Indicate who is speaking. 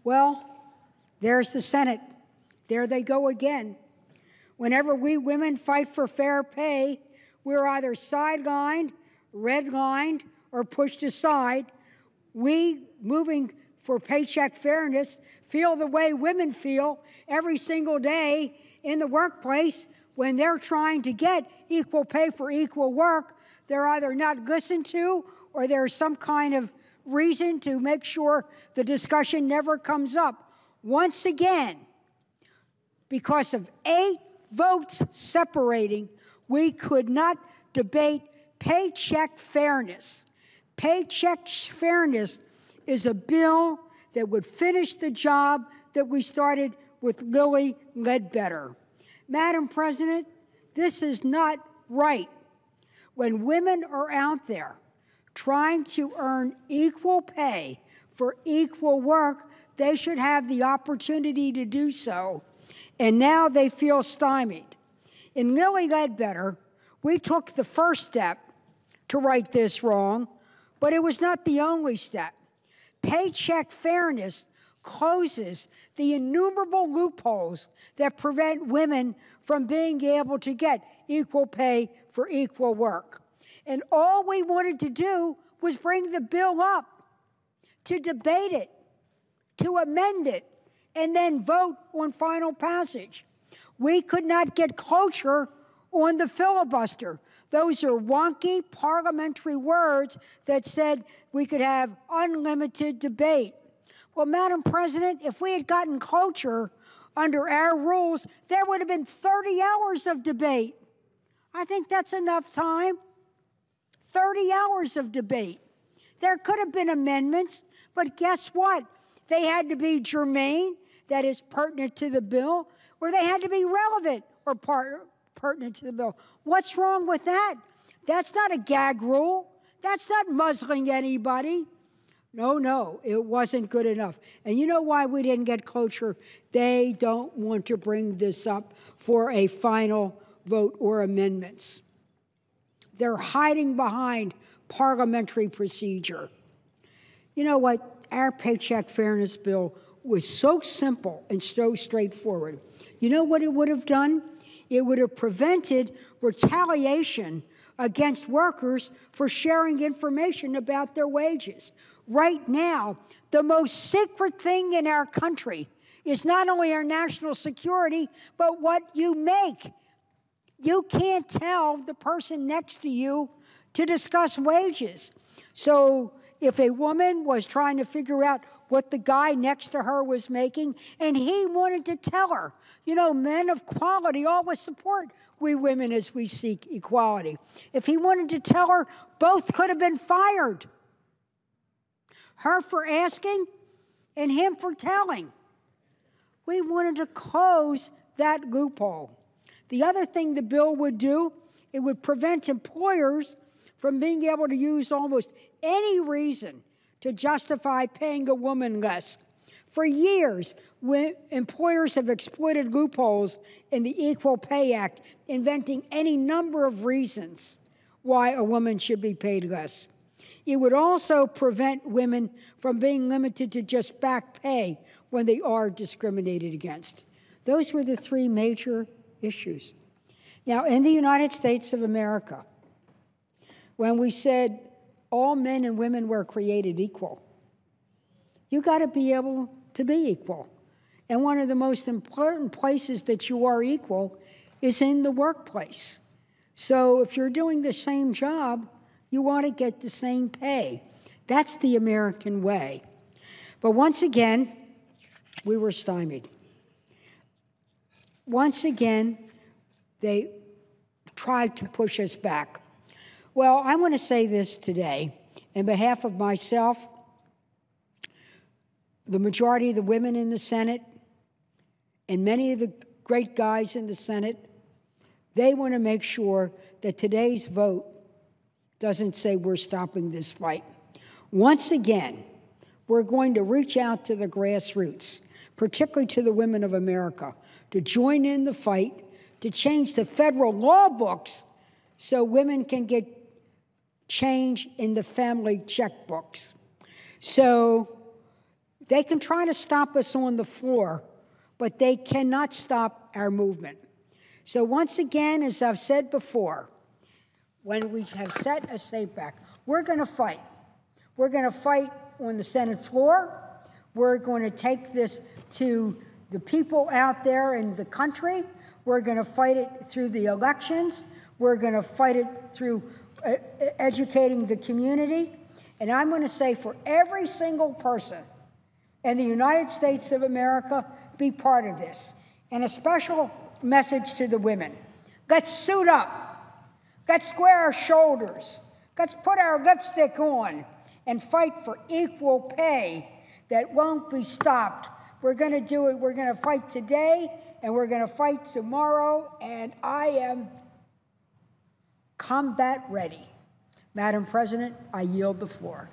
Speaker 1: Well, there's the Senate. There they go again. Whenever we women fight for fair pay, we're either sidelined, redlined, or pushed aside. We, moving for paycheck fairness, feel the way women feel every single day in the workplace when they're trying to get equal pay for equal work. They're either not listened to or there's some kind of reason to make sure the discussion never comes up. Once again, because of 8 votes separating, we could not debate paycheck fairness. Paycheck fairness is a bill that would finish the job that we started with Lilly Ledbetter. Madam President, this is not right. When women are out there trying to earn equal pay for equal work, they should have the opportunity to do so. And now they feel stymied. In Lilly Ledbetter, we took the first step to right this wrong, but it was not the only step. Paycheck fairness closes the innumerable loopholes that prevent women from being able to get equal pay for equal work. And all we wanted to do was bring the bill up, to debate it, to amend it, and then vote on final passage. We could not get cloture on the filibuster. Those are wonky parliamentary words that said we could have unlimited debate. Well, Madam President, if we had gotten cloture under our rules, there would have been 30 hours of debate. I think that's enough time. 30 hours of debate. There could have been amendments, but guess what? They had to be germane, that is pertinent to the bill, or they had to be relevant or pertinent to the bill. What's wrong with that? That's not a gag rule. That's not muzzling anybody. No, it wasn't good enough. And you know why we didn't get cloture? They don't want to bring this up for a final vote or amendments. They're hiding behind parliamentary procedure. You know what? Our Paycheck Fairness Bill was so simple and so straightforward. You know what it would have done? It would have prevented retaliation against workers for sharing information about their wages. Right now, the most secret thing in our country is not only our national security, but what you make. You can't tell the person next to you to discuss wages. So if a woman was trying to figure out what the guy next to her was making, and he wanted to tell her, you know, men of quality always support we women as we seek equality. If he wanted to tell her, both could have been fired. Her for asking and him for telling. We wanted to close that loophole. The other thing the bill would do, it would prevent employers from being able to use almost any reason to justify paying a woman less. For years, employers have exploited loopholes in the Equal Pay Act, inventing any number of reasons why a woman should be paid less. It would also prevent women from being limited to just back pay when they are discriminated against. Those were the 3 major issues. Now, in the United States of America, when we said all men and women were created equal, you got to be able to be equal. And one of the most important places that you are equal is in the workplace. So if you're doing the same job, you want to get the same pay. That's the American way. But once again, we were stymied. Once again, they tried to push us back. Well, I want to say this today in behalf of myself, the majority of the women in the Senate, and many of the great guys in the Senate. They want to make sure that today's vote doesn't say we're stopping this fight. Once again, we're going to reach out to the grassroots, particularly to the women of America, to join in the fight, to change the federal law books so women can get change in the family checkbooks. So They can try to stop us on the floor, but they cannot stop our movement. So once again, as I've said before, when we have set a state back, we're going to fight. We're going to fight on the Senate floor. We're going to take this to the people out there in the country. We're going to fight it through the elections. We're going to fight it through educating the community. And I'm going to say for every single person in the United States of America, be part of this. And a special message to the women. Let's suit up. Let's square our shoulders. Let's put our lipstick on and fight for equal pay that won't be stopped. We're going to do it. We're going to fight today, and we're going to fight tomorrow, and I am combat ready. Madam President, I yield the floor.